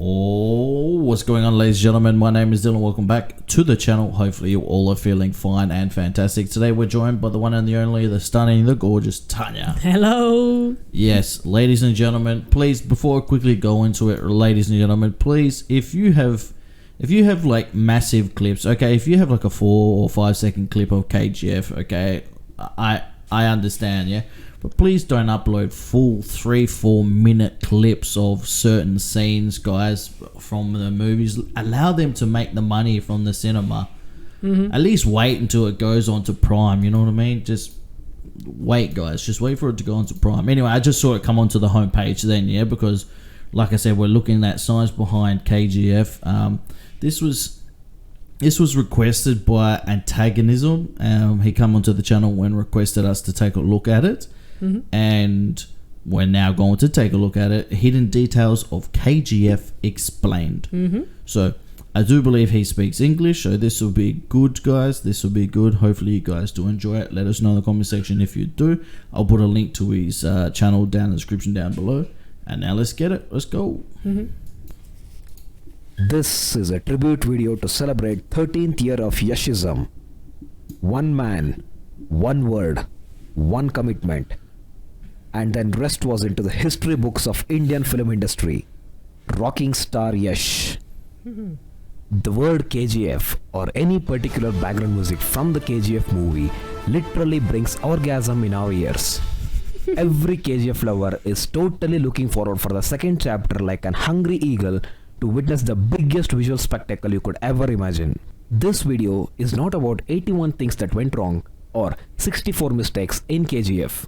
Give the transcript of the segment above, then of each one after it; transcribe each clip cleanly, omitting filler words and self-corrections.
Oh, what's going on, ladies and gentlemen? My name is Dillon. Welcome back to the channel. Hopefully you all are feeling fine and fantastic. Today we're joined by the one and the only, the stunning, the gorgeous Tanya. Hello. Yes, ladies and gentlemen, please, before I quickly go into it, ladies and gentlemen, please, if you have like massive clips, okay, if you have like a 4 or 5 second clip of KGF, okay, I understand, yeah. But please don't upload full 3-4 minute clips of certain scenes, guys, from the movies. Allow them to make the money from the cinema. At least wait until it goes on to Prime, you know what I mean? Just wait, guys. Just wait for it to go on to Prime. Anyway, I just saw it come onto the homepage then, yeah, because like I said, we're looking at science behind KGF. This was requested by Antagonism. He came onto the channel and requested us to take a look at it. And we're now going to take a look at it. Hidden details of KGF explained. So I do believe he speaks English, so this will be good, guys. This will be good. Hopefully you guys do enjoy it. Let us know in the comment section if you do. I'll put a link to his channel down in the description down below. And now let's get it. Let's go. This is a tribute video to celebrate 13th year of Yashism. One man, one word, one commitment. And then rest was into the history books of Indian film industry. Rocking star Yash. The word KGF or any particular background music from the KGF movie literally brings orgasm in our ears. Every KGF lover is totally looking forward for the second chapter like an hungry eagle to witness the biggest visual spectacle you could ever imagine. This video is not about 81 things that went wrong or 64 mistakes in KGF.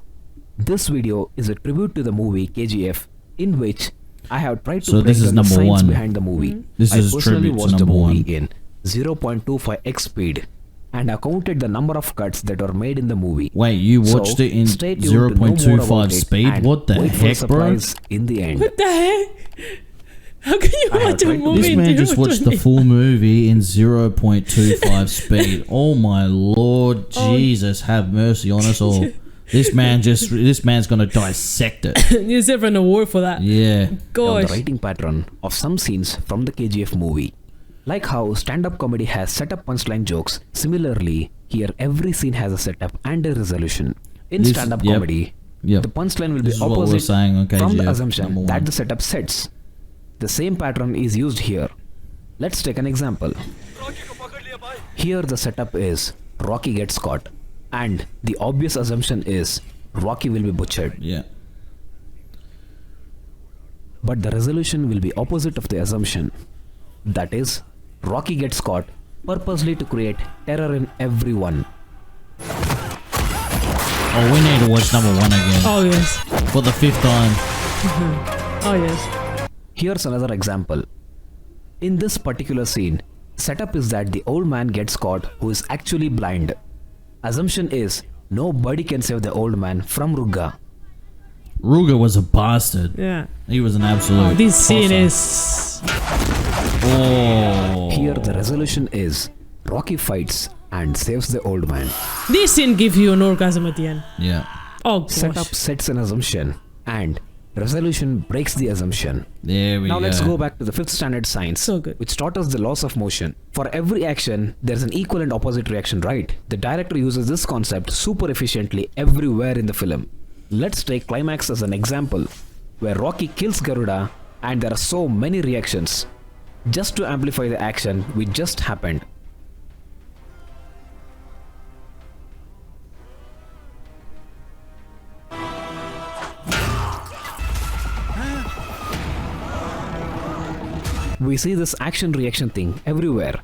This video is a tribute to the movie KGF, in which I have tried to break down the science behind the movie. This I is personally tribute to watched the number movie 1. in 0.25x speed and I counted the number of cuts that were made in the movie. Wait, you watched it in 0.25 speed? What the heck, bro? In the end. What the heck? How can you watch a movie This man just watched the full movie in 0.25 speed. Oh my Lord, Jesus, have mercy on us all. This man's gonna dissect it. You deserve an award for that. Yeah. Gosh. The writing pattern of some scenes from the KGF movie. Like how stand-up comedy has setup punchline jokes, similarly, here every scene has a setup and a resolution. In stand-up comedy, the punchline will be opposite from the assumption that the setup sets. The same pattern is used here. Let's take an example. Here the setup is Rocky gets caught and the obvious assumption is Rocky will be butchered. Yeah. But the resolution will be opposite of the assumption. That is, Rocky gets caught purposely to create terror in everyone. Oh, we need to watch number 1 again. Oh yes. For the 5th time. Oh yes. Here's another example. In this particular scene, setup is that the old man gets caught who is actually blind. Assumption is nobody can save the old man from Ruga. Ruga was a bastard. Yeah. He was an absolute. This scene is. Oh. Here the resolution is Rocky fights and saves the old man. This scene gives you an orgasm at the end. Yeah. Oh gosh. Setup sets an assumption and resolution breaks the assumption. There we go. Now let's go back to the 5th standard science, So good. which taught us the laws of motion. For every action, there's an equal and opposite reaction, right? The director uses this concept super efficiently everywhere in the film. Let's take climax as an example, where Rocky kills Garuda and there are so many reactions, just to amplify the action which just happened. We see this action reaction thing everywhere.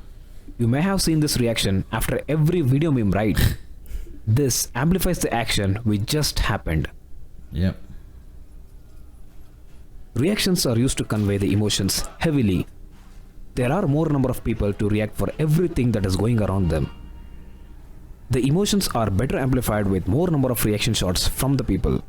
You may have seen this reaction after every video meme, right? This amplifies the action which just happened. Yep. Reactions are used to convey the emotions heavily. There are more number of people to react for everything that is going around them. The emotions are better amplified with more number of reaction shots from the people.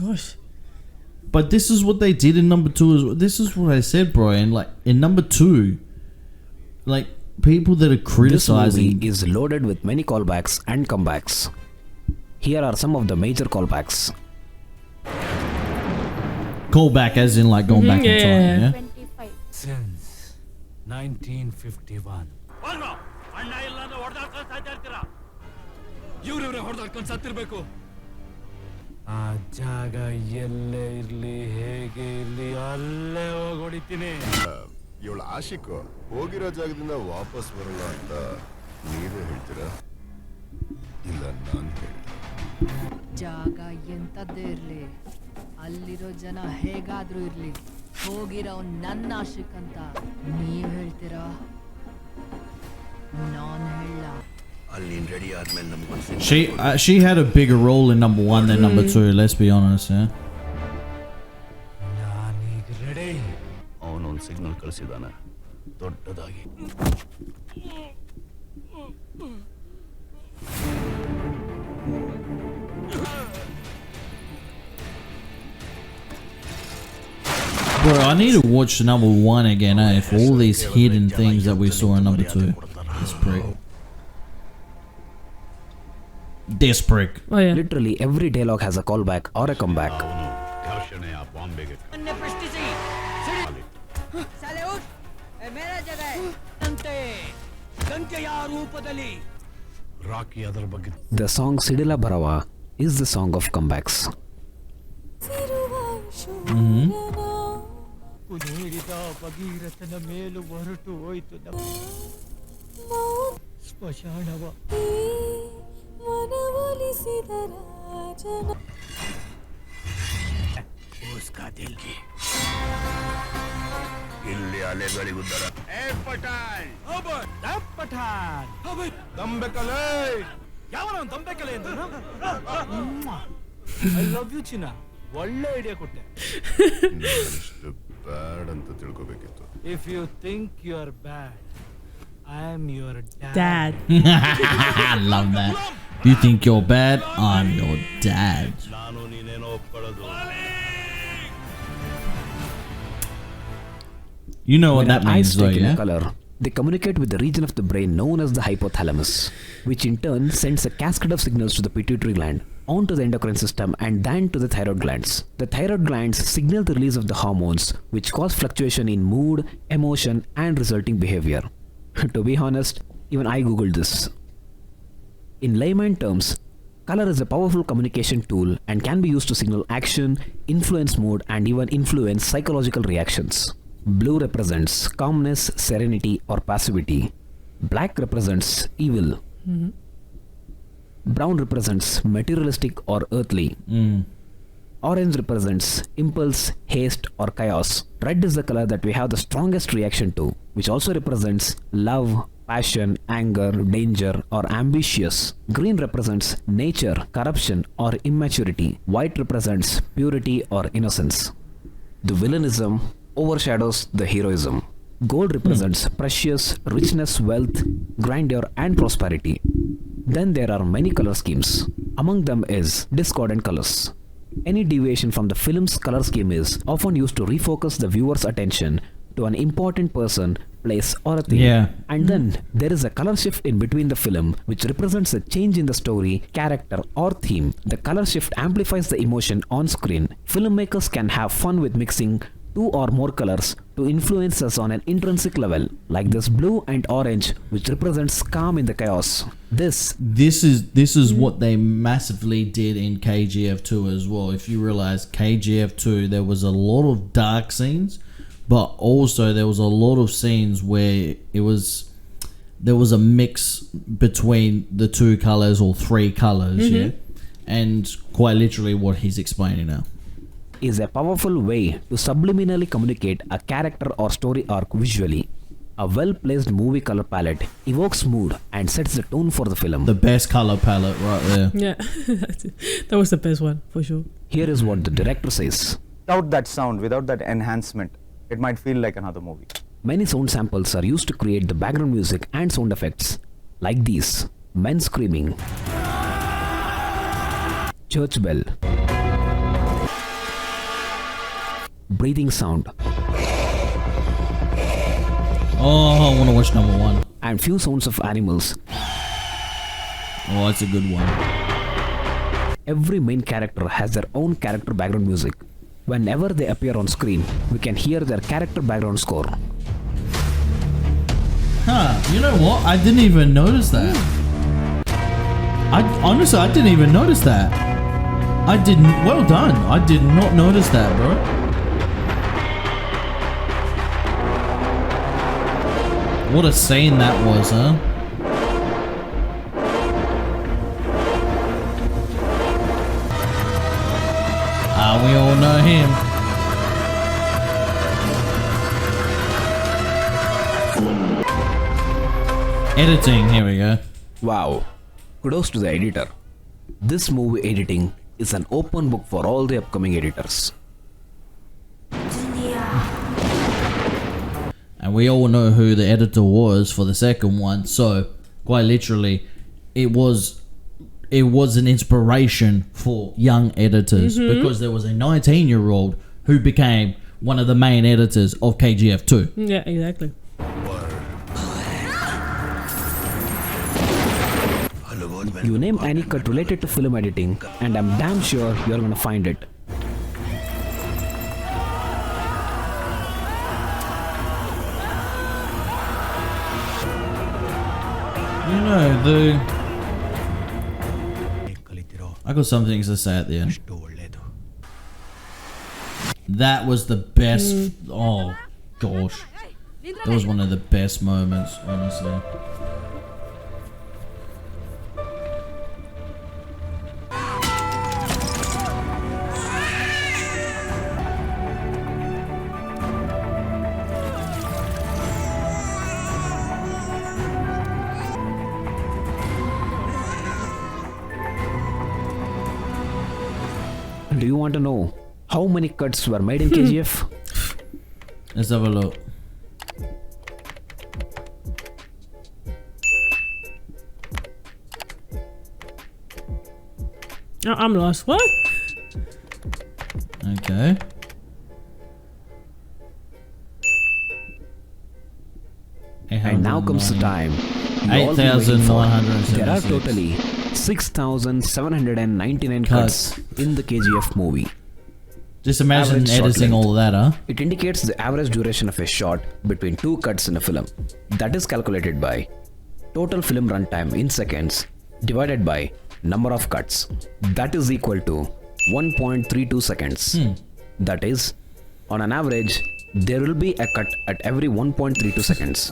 gosh. But this is what they did in number 2. This is what I said, bro. And like in number 2, like people that are criticizing this movie is loaded with many callbacks and comebacks. Here are some of the major callbacks. Callback as in like going back in time, yeah? 25. Since 1951. ಆ ಜಾಗ ಎಲ್ಲೇ ಇರ್ಲಿ ಹೇಗೆ ಇರ್ಲಿ ಅಲ್ಲೇ ಹೋಗಿ ಹೊಡಿತೀನಿ. ಇವಳ ಆಶಿಕು ಹೋಗಿರೋ ಜಾಗದಿಂದ ವಾಪಸ್ ಬರಲ್ಲ ಅಂತ ನೀವೇ ಹೇಳ್ತೀರಾ? ಇಲ್ಲ ನಾನು ಹೇಳಿ. ಜಾಗ ಎಂತದ್ದೇ ಇರ್ಲಿ, ಅಲ್ಲಿರೋ ಜನ ಹೇಗಾದ್ರೂ ಇರ್ಲಿ, ಹೋಗಿರೋ ನನ್ನ ಆಶಿಕ್ ಅಂತ ನೀವ್ ಹೇಳ್ತೀರಾ? ನಾನ್ ಹೇಳ. She had a bigger role in number 1 than number 2. Let's be honest, yeah. ನಾನೀಗ ರೆಡಿ. ಅವನೊಂದು ಸಿಗ್ನಲ್ ಕಳಿಸಿದಾನೆ ದೊಡ್ಡದಾಗಿ. Bro, I need to watch number 1 again, eh? For all these hidden things that we saw in number 2. This prick. This prick. Oh yeah. Literally every dialogue has a callback or a comeback. The song Sidila Bharava is the song of comebacks. ಕುದಿದ ಭಗೀರಥನ ಮೇಲೂ ಹೊರಟು ಹೋಯ್ತು ನಮ್ಮ ಸ್ಮಶಾನವ. उसका दिल की ಇಲ್ಲಿ ಅಲೆಗಳಿಗುದ್ದರ ಪಠಾಣ್ ಪಠಾಣ್ ದಂಬೆಕಲೆ ಯಾವನ ದಂಬೆಕಲೆ ಅಂತ. ಐ ಲವ್ ಯು ಚಿನ್ನ, ಒಳ್ಳೆ ಐಡಿಯಾ ಕೊಟ್ಟೆ. ಇಷ್ಟು ಬ್ಯಾಡ್ ಅಂತ ತಿಳ್ಕೊಬೇಕಿತ್ತು. If you think you are bad, I am your Dad. I love that. You think you're bad? I'm your dad. ನಾನು ನೀನೇನೋ ಒಪ್ಕೊಳ್ಳೋದು. You know what When that an means, eyes though, take in a yeah? color, they communicate with the region of the brain known as the hypothalamus, which in turn sends a cascade of signals to the pituitary gland, onto the endocrine system, and then to the thyroid glands. The thyroid glands signal the release of the hormones, which cause fluctuation in mood, emotion, and resulting behavior. To be honest, even I googled this. In layman terms, color is a powerful communication tool and can be used to signal action, influence mood, and even influence psychological reactions. Blue represents calmness, serenity, or passivity. Black represents evil. Brown represents materialistic or earthly. Orange represents impulse, haste, or chaos. Red is the color that we have the strongest reaction to, which also represents love, passion, anger, danger, or ambitious. Green represents nature, corruption, or immaturity. White represents purity or innocence. The villainism overshadows the heroism. Gold represents precious, richness, wealth, grandeur, and prosperity. Then there are many color schemes. Among them is discordant colors. Any deviation from the film's color scheme is often used to refocus the viewer's attention to an important person, place, or a theme. Yeah. And then there is a color shift in between the film, which represents a change in the story, character, or theme. The color shift amplifies the emotion on screen. Filmmakers can have fun with mixing 2 or more colors to influence us on an intrinsic level, like this blue and orange, which represents calm in the chaos. This is what they massively did in KGF 2 as well. If you realize KGF 2, there was a lot of dark scenes, but also there was a lot of scenes where there was a mix between the 2 colors or 3 colors, yeah, and quite literally what he's explaining now is a powerful way to subliminally communicate a character or story arc visually. A well-placed movie color palette evokes mood and sets the tone for the film. the best color palette right there. Yeah. That was the best one for sure. Here is what the director says. Without that sound, without that enhancement, it might feel like another movie. Many sound samples are used to create the background music and sound effects, like these: men screaming, church bell, breathing sound, Oh, I want to watch number 1. and few sounds of animals. Oh, that's a good one. Every main character has their own character background music. Whenever they appear on screen, we can hear their character background score. Huh, you know what? I didn't even notice that. Honestly, I didn't even notice that. Well done. I did not notice that, bro. What a scene that was, huh? We all know him. Editing, here we go. Wow. Kudos to the editor. This movie editing is an open book for all the upcoming editors. And we all know who the editor was for the second one, so quite literally it was an inspiration for young editors because there was a 19-year-old who became one of the main editors of KGF 2. Yeah, exactly. You name any cut related to film editing, and I'm damn sure you're gonna find it. You know, I got some things to say at the end. That was the best. Oh gosh, that was one of the best moments, honestly. Do you want to know how many cuts were made in KGF? Let's have a look. I'm lost. What? Okay. And now comes the time. you all been waiting for. There are 8,976. totally 6,799 cuts in the KGF movie. Just imagine Average shot editing length. all of that, huh? It indicates the average duration of a shot between two cuts in a film. That is calculated by total film runtime in seconds divided by number of cuts. That is equal to 1.32 seconds. That is, on an average, there will be a cut at every 1.32 seconds.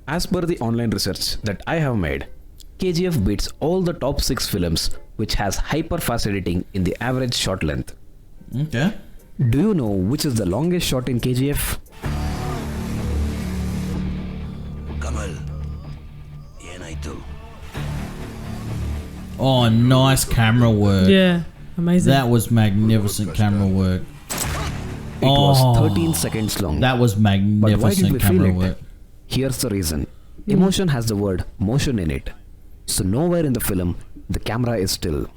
As per the online research that I have made, KGF beats all the top 6 films which has hyper fast editing in the average shot length. Okay. Do you know which is the longest shot in KGF? Oh, nice camera work. Yeah, amazing. That was magnificent camera work. It was 13 seconds long. That was But why did magnificent we feel camera it? work. Here's the reason. Emotion has the word motion in it. So nowhere in the film the camera is still.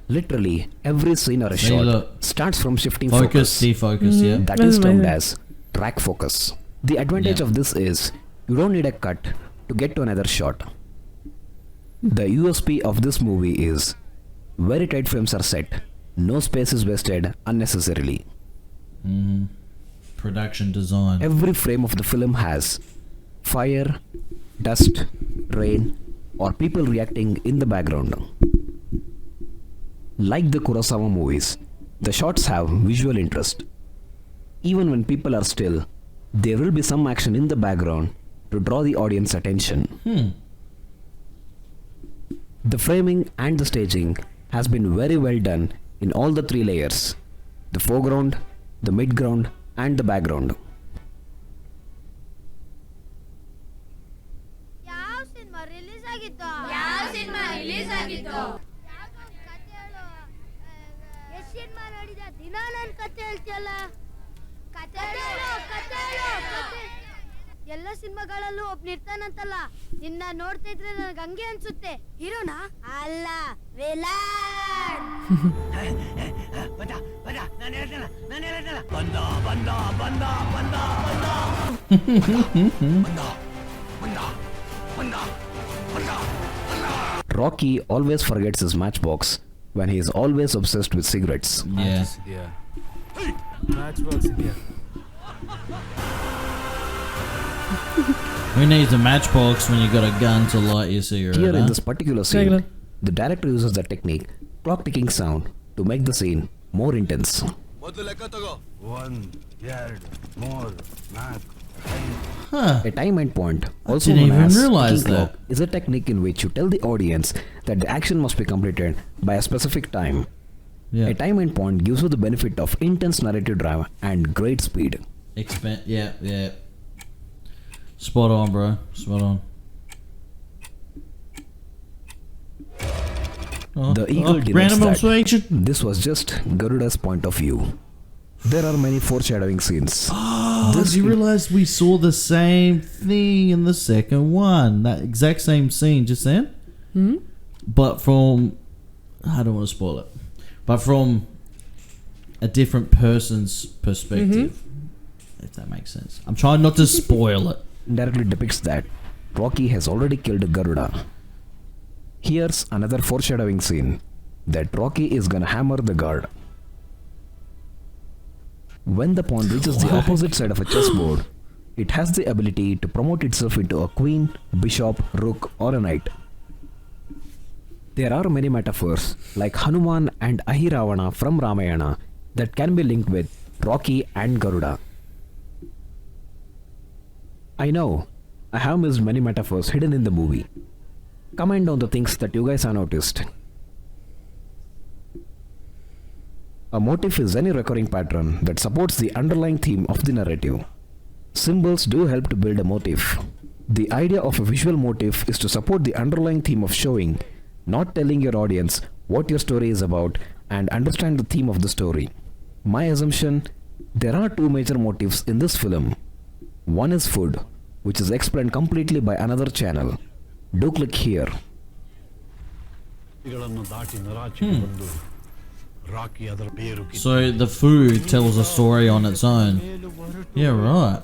Literally every scene or a See, shot look. starts from shifting Focus, focus. defocus, yeah. That That's is termed amazing. as track focus. The advantage Yeah. of this is you don't need a cut to get to another shot. The USP of this movie is very tight frames are set, no space is wasted unnecessarily. Production design. Every frame of the film has fire, dust, rain, or people reacting in the background. Like the Kurosawa movies, the shots have visual interest. Even when people are still, there will be some action in the background to draw the audience attention. The framing and the staging has been very well done in all the 3 layers: the foreground, the midground, and the background. ಯಾವ cinema release ಆಗಿತ್ತು ಕತೆ ಹೇಳು ಎಷ್ಟು cinema ನೋಡಿದ ದಿನ ನನ್ ಕತೆ ಹೇಳ್ತಿಯಲ್ಲ ಕತೆ ಹೇಳು ಎಲ್ಲ ಸಿನಿಮಾಗಳಲ್ಲೂ ಒಬ್ನ ಇರ್ತಾನಂತಲ್ಲ ನಿನ್ನ ನೋಡ್ತಾ ಇದ್ರೆ ನನಗೆ ಹಂಗೆ ಅನ್ಸುತ್ತೆ ಹೀರೋನಾ ಅಲ್ಲ villain Rocky always forgets his matchbox when he is always obsessed with cigarettes. Yeah. Matchbox India. Who needs a matchbox when you got a gun to light your cigarette? Here in huh? this particular scene, Regular. the director uses the technique clock ticking sound to make the scene more intense. 1, 2, 3, 4, Huh. A time end point, also didn't known even as realize ticking that. clock, is a technique in which you tell the audience that the action must be completed by a specific time. Yeah. A time end point gives you the benefit of intense narrative drive and great speed. Yeah. Spot on, bro. Spot on. The eagle denotes random that observation. this was just Garuda's point of view. There are many foreshadowing scenes. Did you realize we saw the same thing in the second one? That exact same scene just then? But from... I don't want to spoil it. But from a different person's perspective. If that makes sense. I'm trying not to spoil it. Indirectly depicts that Rocky has already killed Garuda. Here's another foreshadowing scene that Rocky is gonna hammer the guard. When the pawn reaches the opposite side of a chessboard, it has the ability to promote itself into a queen, bishop, rook, or a knight. There are many metaphors like Hanuman and Ahiravana from Ramayana that can be linked with Rocky and Garuda. I know, I have missed many metaphors hidden in the movie. Comment on the things that you guys have noticed. A motif is any recurring pattern that supports the underlying theme of the narrative. Symbols do help to build a motif. The idea of a visual motif is to support the underlying theme of showing, not telling your audience what your story is about, and understand the theme of the story. My assumption, there are two major motifs in this film. One is food, which is explained completely by another channel. Do click here. So the food tells a story on its own. Yeah, right.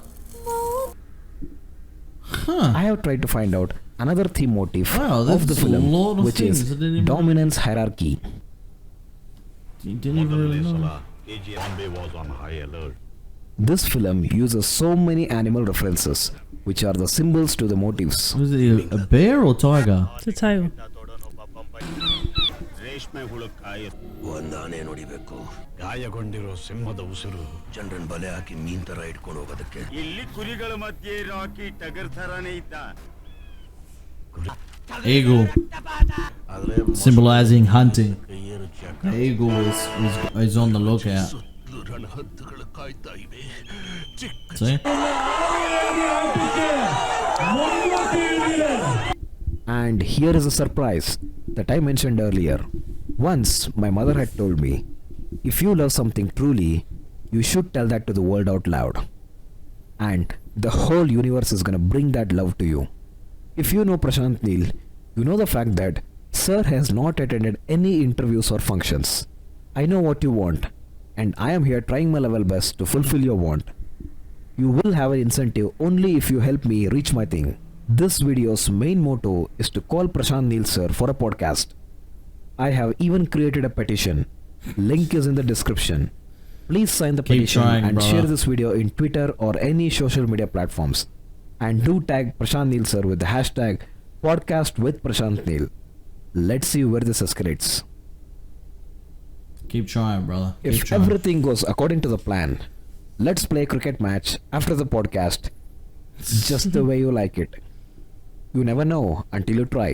Huh. I have tried to find out another theme motif Wow, of the that's a film, lot of which things. is I didn't even- dominance hierarchy. You didn't even really know. KGF was on high alert. This film uses so many animal references, which are the symbols to the motifs. Was it a bear or tiger? It's a tiger. ರೇಷ್ಮೆ ಹುಳುಕಾಯಿ ಒಂದಾನೆ ನೋಡಿಬೇಕು ಗಾಯಗೊಂಡಿರೋ ಸಿಂಹದ ಉಸಿರು ಜನರನ್ನ ಬಲೆ ಹಾಕಿ ಮೀನ್ ತರ ಇಟ್ಕೊಂಡು ಹೋಗೋದಕ್ಕೆ ಇಲ್ಲಿ ಕುರಿಗಳ ಮಧ್ಯೆ ರಾಕಿ ಟಗರ್ ಥರಾನೇ ಇದ್ದ Eagle, symbolizing hunting. The eagle is on the lookout. ರಣಹದ್ದುಗಳು ಕಾಯ್ತಾ ಇವೆ See? And here is a surprise that I mentioned earlier. Once my mother had told me, if you love something truly, you should tell that to the world out loud. And the whole universe is gonna bring that love to you. If you know Prashant Neel, you know the fact that Sir has not attended any interviews or functions. I know what you want, and I am here trying my level best to fulfill your want. You will have an incentive only if you help me reach my thing. This video's main motto is to call Prashant Neel sir for a podcast. I have even created a petition. Link is in the description. Please sign the petition trying, and brother. share this video in Twitter or any social media platforms. And do tag Prashant Neel sir with the hashtag podcast with Prashant Neel. Let's see where this escalates. Keep trying, brother. Keep If trying. everything goes according to the plan, let's play a cricket match after the podcast, just the way you like it. You never know until you try.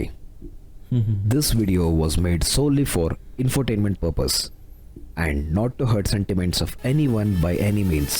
This video was made solely for infotainment purpose and not to hurt sentiments of anyone by any means.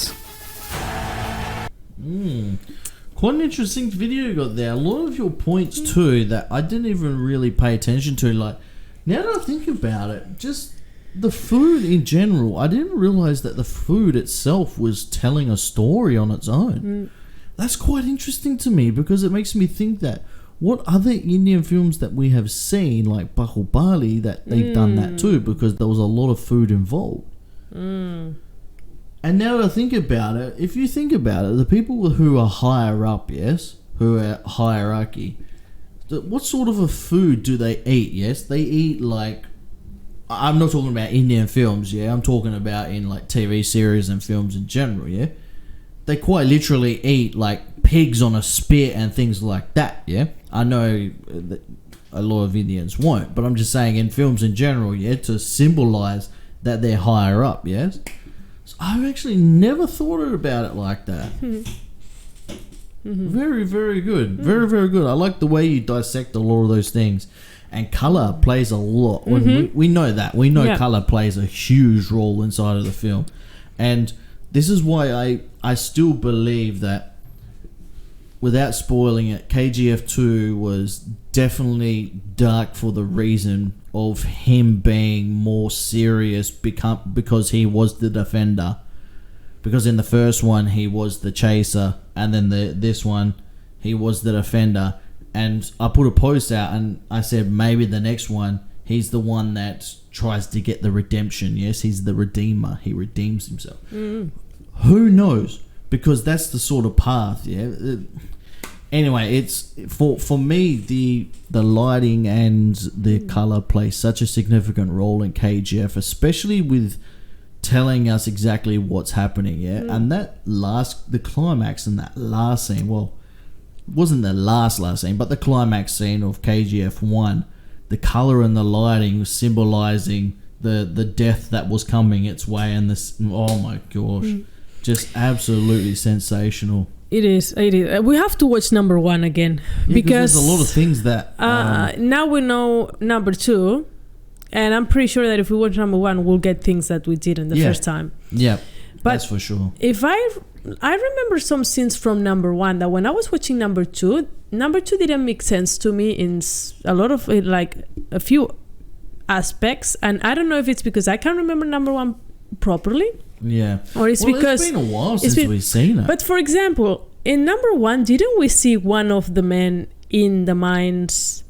Quite an interesting video you got there. A lot of your points too that I didn't even really pay attention to. Like, now that I think about it, just the food in general, I didn't realize that the food itself was telling a story on its own. That's quite interesting to me because it makes me think that what other Indian films that we have seen, like Bahubali, that they've done that too, because there was a lot of food involved. And now that I think about it, if you think about it, the people who are higher up, yes, who are hierarchy, what sort of a food do they eat? Yes, they eat like, I'm not talking about Indian films, yeah, I'm talking about in like TV series and films in general, yeah. They quite literally eat like pigs on a spit and things like that, yeah. I know that a lot of Indians won't, but I'm just saying in films in general, yeah, to symbolize that they're higher up, yes. So I've actually never thought about it like that. Very, very good. Very, very good. I like the way you dissect a lot of those things. And colour plays a lot. We know that. We know colour plays a huge role inside of the film. And this is why I still believe that, without spoiling it, KGF 2 was definitely dark for the reason of him being more serious because he was the defender. Because in the first one, he was the chaser, and then this one, he was the defender. And I put a post out, and I said maybe the next one, he's the one that tries to get the redemption. Yes, he's the redeemer. He redeems himself. Who knows? Because that's the sort of path. Yeah. Anyway, it's for me the lighting and the color play such a significant role in KGF, especially with telling us exactly what's happening. Yeah, and the climax in that last scene. Well, wasn't the last scene, but the climax scene of KGF 1, the color and the lighting was symbolizing the death that was coming its way, and this, oh my gosh, just absolutely sensational. It is. We have to watch number 1 again, because there's a lot of things that now we know number 2, and I'm pretty sure that if we watch number 1, we'll get things that we did in the first time. Yeah, but that's for sure. If I remember some scenes from number 1 that when I was watching number 2 didn't make sense to me in a lot of like a few aspects, and I don't know if it's because I can't remember number 1 properly. Yeah. Or it's because it's been a while since we've seen it. But for example, in number 1, didn't we see one of the men in the mines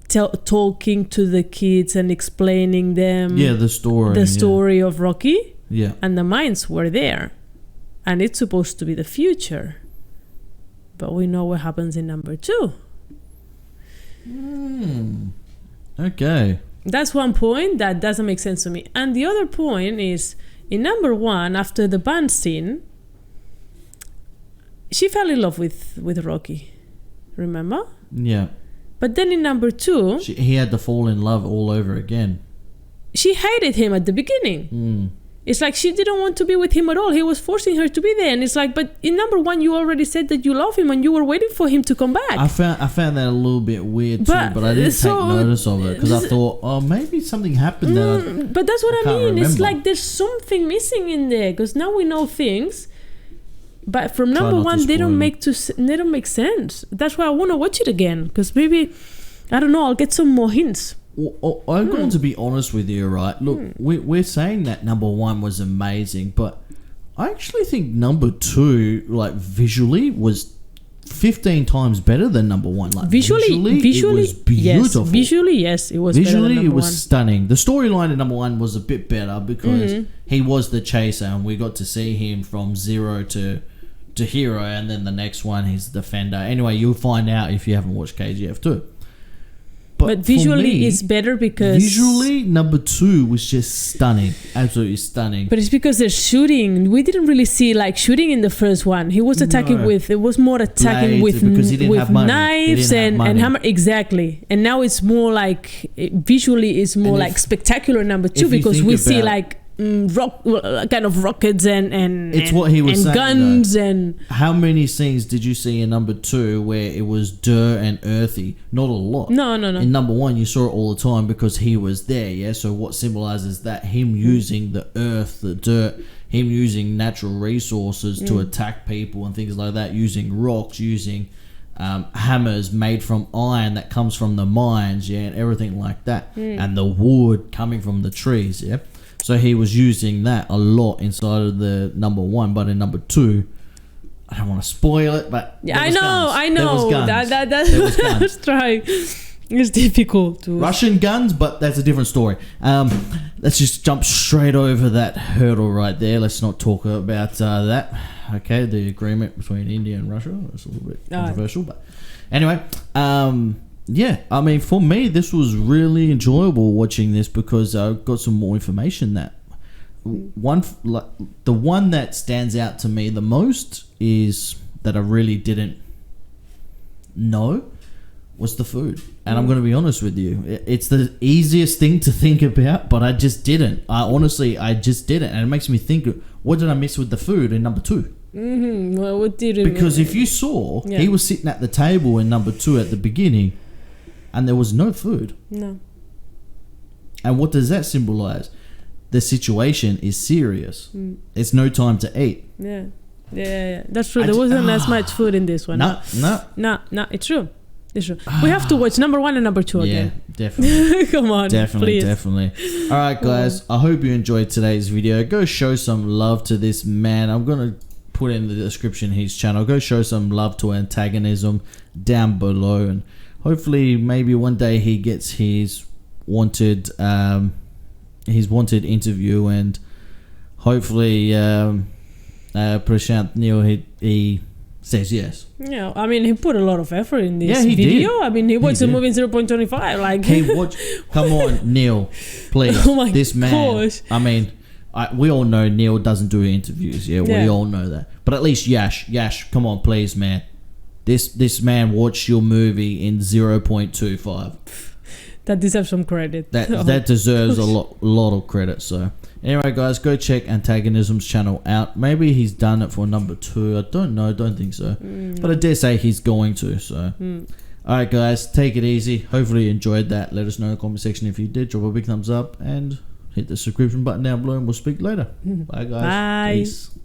talking to the kids and explaining them the story of Rocky? Yeah. And the mines were there. And it's supposed to be the future. But we know what happens in number 2. Okay. That's one point that doesn't make sense to me. And the other point is, in number 1, after the band scene, she fell in love with Rocky. Remember? Yeah. But then in number 2... he had to fall in love all over again. She hated him at the beginning. It's like she didn't want to be with him at all. He was forcing her to be there. And it's like, but in number 1, you already said that you love him and you were waiting for him to come back. I found that a little bit weird too, but I didn't take notice of it because I thought, oh, maybe something happened there. But that's what I mean. Remember. It's like there's something missing in there, because now we know things, but from number 1, they don't make sense. That's why I want to watch it again, because maybe, I don't know, I'll get some more hints. Well, I'm going to be honest with you, right? Look, we're saying that number 1 was amazing, but I actually think number 2, like visually, was 15 times better than number 1. Like visually, it was beautiful. Yes, visually, yes, it was. Visually, better than it was 1. stunning. The storyline in number 1 was a bit better because he was the chaser, and we got to see him from zero to hero, and then the next one he's the defender. Anyway, you'll find out if you haven't watched KGF 2. But visually, it's better because... Visually, number 2 was just stunning. Absolutely stunning. But it's because they're shooting. We didn't really see, like, shooting in the first one. He was attacking with... It was more attacking Blades, with knives and hammer. Exactly. And now it's more like... Visually, it's more like spectacular number 2 because we see, like... kind of rockets and it's what he was and saying, guns though. And how many scenes did you see in number 2 where it was dirt and earthy? Not a lot. No. In number 1 you saw it all the time because he was there. Yeah, so what symbolizes that? Him using the earth, the dirt, him using natural resources to attack people and things like that, using rocks, using hammers made from iron that comes from the mines, yeah, and everything like that, and the wood coming from the trees, yeah. So he was using that a lot inside of the number 1, but in number 2, I don't want to spoil it, but I know. There was guns. That's right. It's difficult to. Russian guns, but that's a different story. Let's just jump straight over that hurdle right there. Let's not talk about that. Okay, the agreement between India and Russia. It's a little bit controversial, but anyway, yeah. I mean, for me, this was really enjoyable watching this because I got some more information. That the one that stands out to me the most is that I really didn't know was the food. And I'm going to be honest with you, it's the easiest thing to think about, but I just didn't. I just didn't, and it makes me think, what did I miss with the food in number 2? Well, what did it? Because if you saw, he was sitting at the table in number 2 at the beginning, and there was no food. No. And what does that symbolize? The situation is serious. It's no time to eat. Yeah. That's true. There wasn't as much food in this one. No. It's true. It's true. We have to watch number 1 and number 2 again. Yeah, definitely. Come on, definitely. please. All right, guys. I hope you enjoyed today's video. Go show some love to this man. I'm gonna put in the description his channel. Go show some love to Antagonism down below, and hopefully, maybe one day he gets his wanted interview, and hopefully, Prashant Neil he says yes. Yeah, I mean, he put a lot of effort in this he video. did. I mean, he watched the movie in 0.25. Like, Come on, Neil, please. Oh my this man. gosh. I mean, we all know Neil doesn't do interviews. Yeah, we all know that. But at least Yash, come on, please, man. This man watched your movie in 0.25. That deserves some credit. That deserves a lot of credit. So anyway, guys, go check Antagonism's channel out. Maybe he's done it for number 2. I don't know. Don't think so. But I dare say he's going to. So all right, guys, take it easy. Hopefully you enjoyed that. Let us know in the comment section if you did. Drop a big thumbs up and hit the subscription button down below, and we'll speak later. Bye, guys. Bye. Peace.